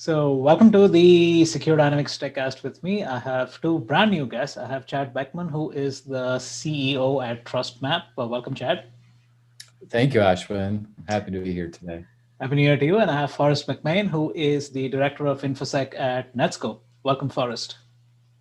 So, welcome to the Secure Dynamics TechCast with me. I have two brand new guests. I have Chad Beckman, who is the CEO at TrustMap. Welcome, Chad. Thank you, Ashwin. Happy to be here today. Happy New Year to you. And I have Forrest McMahon, who is the Director of InfoSec at Netscope. Welcome, Forrest.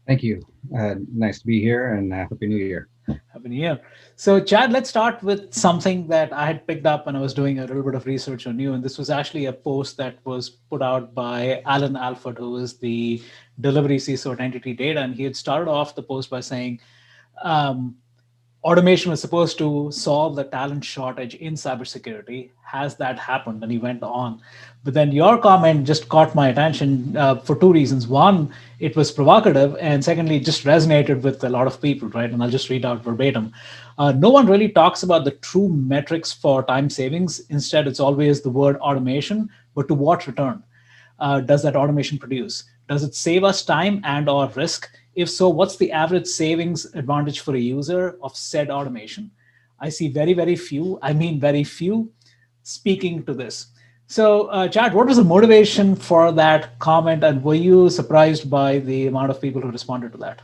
Thank you. Nice to be here and Happy New Year. Happy New Year. So, Chad, let's start with something that I had picked up when I was doing a little bit of research on you. And this was actually a post that was put out by Alan Alford, who is the delivery CISO at Entity Data. And he had started off the post by saying, um, automation was supposed to solve the talent shortage in cybersecurity. Has that happened? And he went on. But then your comment just caught my attention for two reasons. One, it was provocative. And secondly, it just resonated with a lot of people, right? And I'll just read out verbatim. No one really talks about the true metrics for time savings. Instead, it's always the word automation, but to what return does that automation produce? Does it save us time and or risk? If so, what's the average savings advantage for a user of said automation? I see very, very few, I mean very few, speaking to this. So, Chad, what was the motivation for that comment, and were you surprised by the amount of people who responded to that?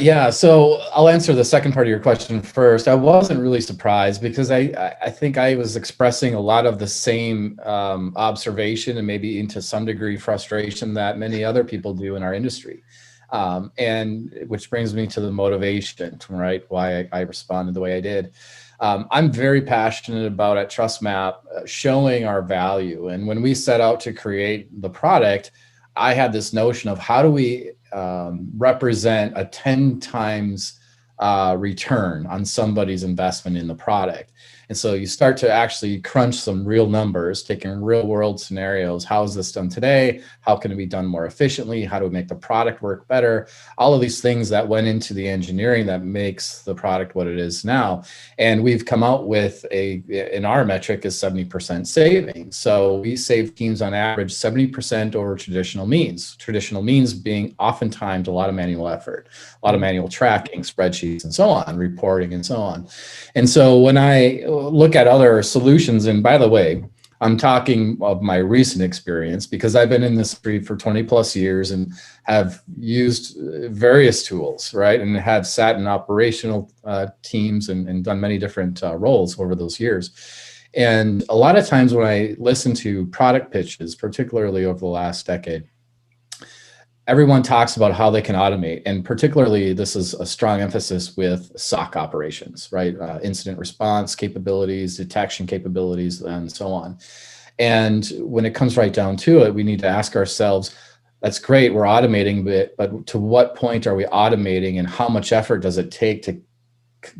Yeah, so I'll answer the second part of your question first. I wasn't really surprised because I think I was expressing a lot of the same observation and maybe into some degree frustration that many other people do in our industry. And which brings me to the motivation, right? Why I responded the way I did. I'm very passionate about at TrustMap showing our value. And when we set out to create the product, I had this notion of how do we represent a 10 times return on somebody's investment in the product. And so you start to actually crunch some real numbers, taking real world scenarios. How is this done today? How can it be done more efficiently? How do we make the product work better? All of these things that went into the engineering that makes the product what it is now. And we've come out with in our metric is 70% savings. So we save teams on average 70% over traditional means. Traditional means being oftentimes a lot of manual effort, a lot of manual tracking, spreadsheets, and so on, reporting, and so on. And so when I look at other solutions, and by the way, I'm talking of my recent experience because I've been in this industry for 20 plus years and have used various tools, right? And have sat in operational teams and done many different roles over those years. And a lot of times when I listen to product pitches, particularly over the last decade, everyone talks about how they can automate, and particularly this is a strong emphasis with SOC operations, right? Incident response capabilities, detection capabilities, and so on. And when it comes right down to it, we need to ask ourselves, that's great, we're automating, but to what point are we automating and how much effort does it take to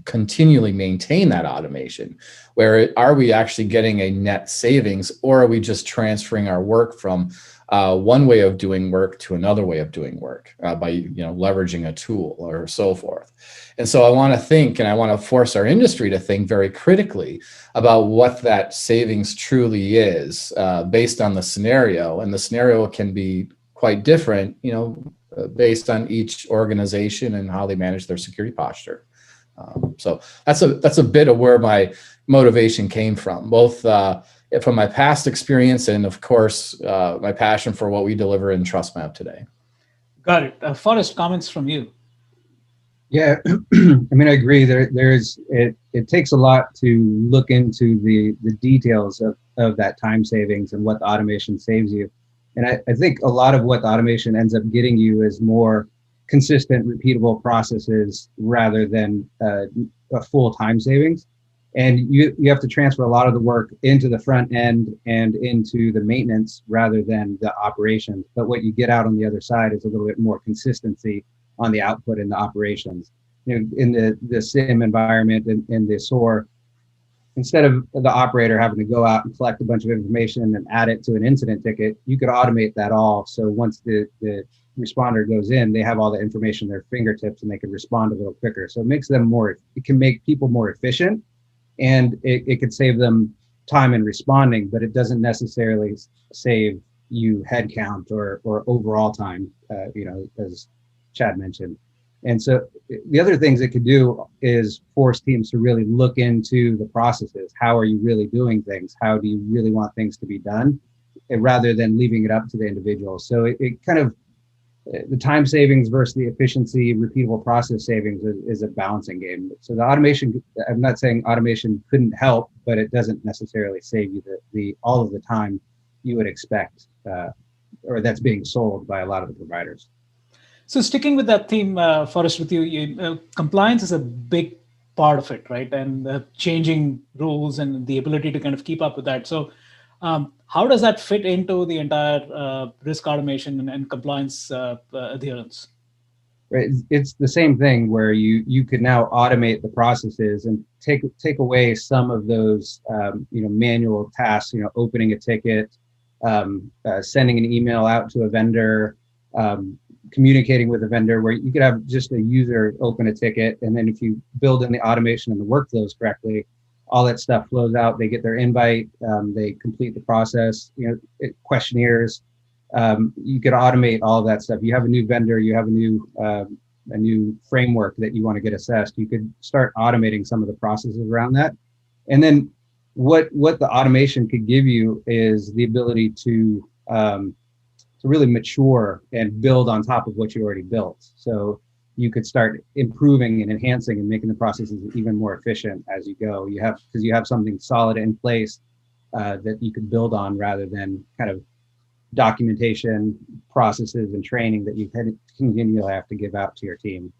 continually maintain that automation? Where are we actually getting a net savings, or are we just transferring our work from one way of doing work to another way of doing work by leveraging a tool or so forth? And so I want to think, and I want to force our industry to think very critically about what that savings truly is based on the scenario. And the scenario can be quite different, based on each organization and how they manage their security posture. So that's a bit of where my motivation came from, both from my past experience and, of course, my passion for what we deliver in TrustMap today. Got it. Forrest, comments from you. Yeah, I mean, I agree. It takes a lot to look into the details of that time savings and what the automation saves you. And I think a lot of what the automation ends up getting you is more consistent, repeatable processes rather than a full time savings. And you have to transfer a lot of the work into the front end and into the maintenance rather than the operations. But what you get out on the other side is a little bit more consistency on the output and the operations. In the SIM environment and in the SOAR, instead of the operator having to go out and collect a bunch of information and add it to an incident ticket, you could automate that all. So once the responder goes in, they have all the information at their fingertips and they can respond a little quicker. So it makes them it can make people more efficient, and it could save them time in responding, but it doesn't necessarily save you headcount or overall time, as Chad mentioned. And so the other things it could do is force teams to really look into the processes. How are you really doing things? How do you really want things to be done? rather than leaving it up to the individual. So it kind of, the time savings versus the efficiency, repeatable process savings is a balancing game. So the automation, I'm not saying automation couldn't help, but it doesn't necessarily save you the all of the time you would expect, or that's being sold by a lot of the providers. So sticking with that theme, Forrest, with you, compliance is a big part of it, right? And changing rules and the ability to kind of keep up with that. So how does that fit into the entire risk automation and compliance adherence? Right. It's the same thing where you could now automate the processes and take away some of those manual tasks. Opening a ticket, sending an email out to a vendor, communicating with a vendor, where you could have just a user open a ticket, and then if you build in the automation and the workflows correctly, all that stuff flows out. They get their invite, they complete the process, questionnaires. You could automate all of that stuff. You have a new vendor, you have a new framework that you want to get assessed. You could start automating some of the processes around that. And then what the automation could give you is the ability to really mature and build on top of what you already built. So you could start improving and enhancing and making the processes even more efficient as you go. Because you have something solid in place that you could build on, rather than kind of documentation, processes, and training that you continually have to give out to your team.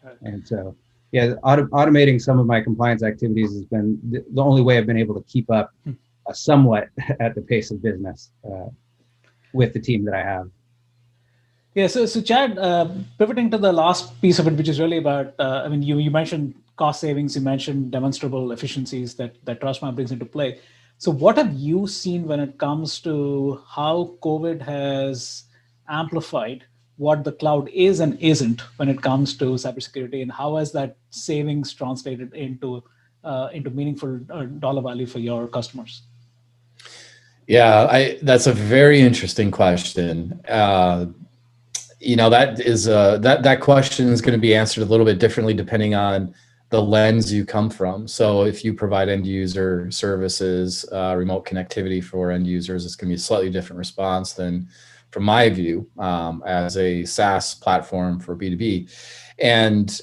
Okay. And so, yeah, automating some of my compliance activities has been the only way I've been able to keep up somewhat at the pace of business with the team that I have. Yeah, so Chad, pivoting to the last piece of it, which is really about, you mentioned cost savings, you mentioned demonstrable efficiencies that TrustMark brings into play. So what have you seen when it comes to how COVID has amplified what the cloud is and isn't when it comes to cybersecurity, and how has that savings translated into meaningful dollar value for your customers? Yeah, that's a very interesting question. That question is going to be answered a little bit differently depending on the lens you come from. So if you provide end user services, remote connectivity for end users, it's going to be a slightly different response than from my view as a SaaS platform for B2B. And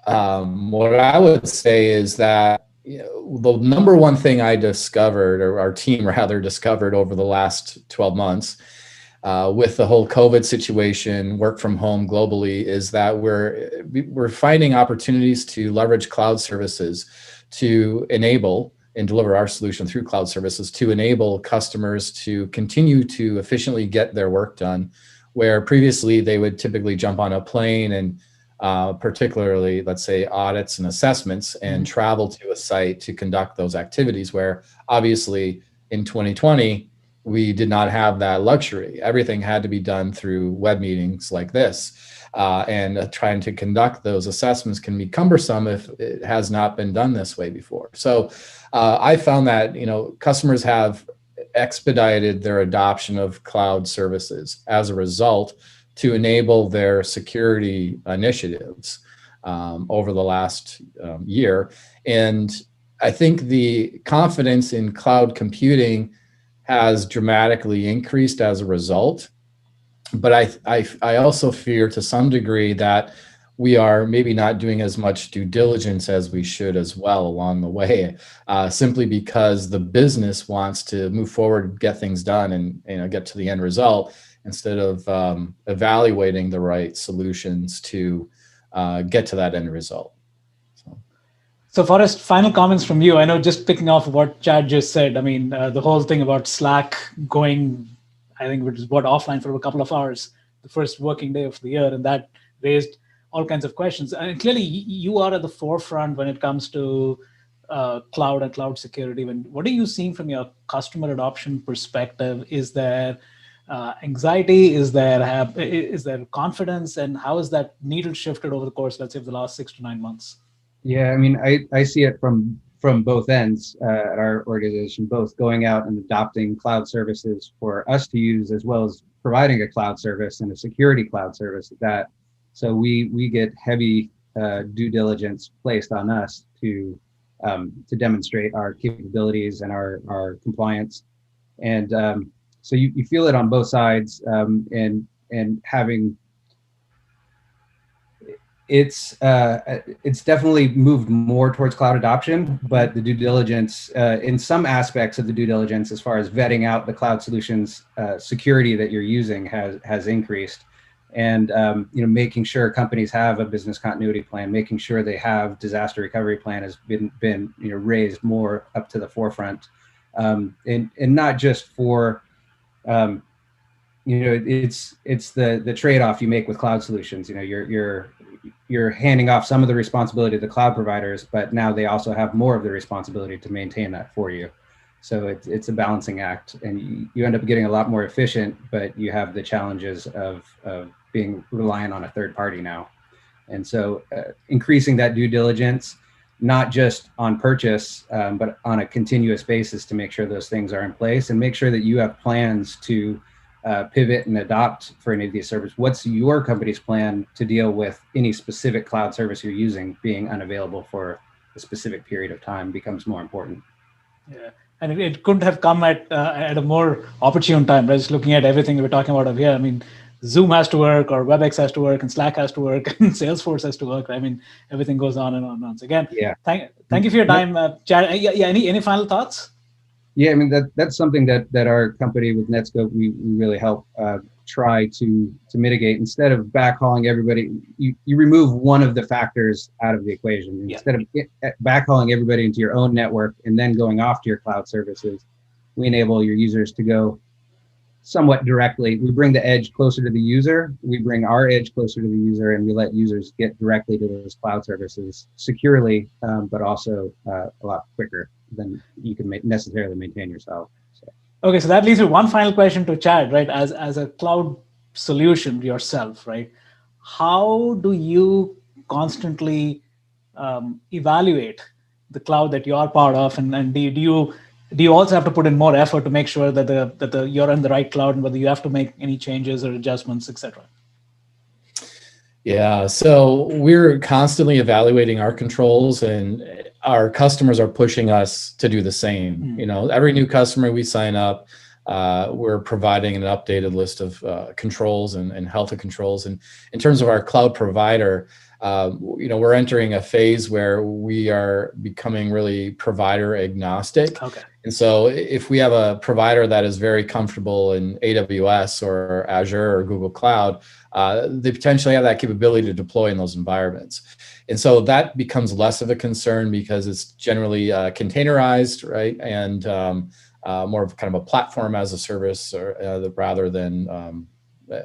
what I would say is that the number one thing I discovered, or our team rather discovered over the last 12 months, with the whole COVID situation, work from home globally, is that we're finding opportunities to leverage cloud services to enable and deliver our solution through cloud services to enable customers to continue to efficiently get their work done, where previously they would typically jump on a plane and particularly, let's say, audits and assessments and travel to a site to conduct those activities, where obviously in 2020, we did not have that luxury. Everything had to be done through web meetings like this. And trying to conduct those assessments can be cumbersome if it has not been done this way before. So I found that, customers have expedited their adoption of cloud services as a result to enable their security initiatives over the last year. And I think the confidence in cloud computing has dramatically increased as a result. But I also fear to some degree that we are maybe not doing as much due diligence as we should as well along the way, simply because the business wants to move forward, get things done, and get to the end result, instead of evaluating the right solutions to get to that end result. So Forrest, final comments from you. I know, just picking off what Chad just said, the whole thing about Slack going, I think, which is offline for a couple of hours, the first working day of the year, and that raised all kinds of questions. And clearly you are at the forefront when it comes to cloud and cloud security. What are you seeing from your customer adoption perspective? Is there anxiety? Is there confidence? And how has that needle shifted over the course, let's say, of the last 6 to 9 months? Yeah, I see it from both ends at our organization, both going out and adopting cloud services for us to use, as well as providing a cloud service and a security cloud service at that. So we get heavy due diligence placed on us to demonstrate our capabilities and our compliance. And so you feel it on both sides, and having it's definitely moved more towards cloud adoption, but the due diligence in some aspects of the due diligence, as far as vetting out the cloud solutions security that you're using, has increased. And making sure companies have a business continuity plan, making sure they have disaster recovery plan has been raised more up to the forefront, and not just for it's the trade-off you make with cloud solutions. You're handing off some of the responsibility to the cloud providers, but now they also have more of the responsibility to maintain that for you. So it's a balancing act, and you end up getting a lot more efficient, but you have the challenges of being reliant on a third party now. And so increasing that due diligence, not just on purchase, but on a continuous basis, to make sure those things are in place, and make sure that you have plans to pivot and adopt for any of these services. What's your company's plan to deal with any specific cloud service you're using being unavailable for a specific period of time becomes more important. Yeah, and it couldn't have come at a more opportune time. Right? Just looking at everything we're talking about over here, I mean, Zoom has to work, or WebEx has to work, and Slack has to work, and Salesforce has to work. I mean, everything goes on and on and on. So again, thank you for your time, Chad. Any final thoughts? Yeah, I mean, that's something that our company with Netskope, we really help try to mitigate. Instead of backhauling everybody, you remove one of the factors out of the equation. Instead of backhauling everybody into your own network and then going off to your cloud services, we enable your users to go somewhat directly. We bring the edge closer to the user. We bring our edge closer to the user, and we let users get directly to those cloud services securely, but also a lot quicker than you can necessarily maintain yourself. So. Okay, so that leads to one final question to Chad, right? As a cloud solution yourself, right? How do you constantly evaluate the cloud that you are part of, and do you also have to put in more effort to make sure that you're in the right cloud, and whether you have to make any changes or adjustments, etc.? Yeah, so we're constantly evaluating our controls, and our customers are pushing us to do the same. Every new customer we sign up, we're providing an updated list of controls and health of controls. And in terms of our cloud provider, we're entering a phase where we are becoming really provider agnostic. Okay. And so if we have a provider that is very comfortable in AWS or Azure or Google Cloud, they potentially have that capability to deploy in those environments. And so that becomes less of a concern, because it's generally containerized, right? And more of kind of a platform as a service, or rather than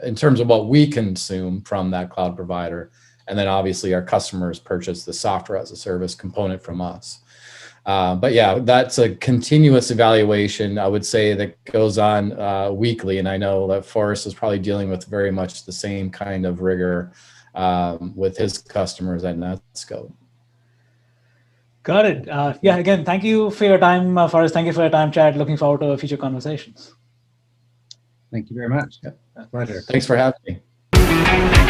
in terms of what we consume from that cloud provider. And then obviously our customers purchase the software as a service component from us. But yeah, that's a continuous evaluation, I would say, that goes on weekly. And I know that Forrest is probably dealing with very much the same kind of rigor with his customers at Netskope. Got it. Again, thank you for your time, Forrest. Thank you for your time, Chad. Looking forward to future conversations. Thank you very much. Yeah. Pleasure. Thanks for having me.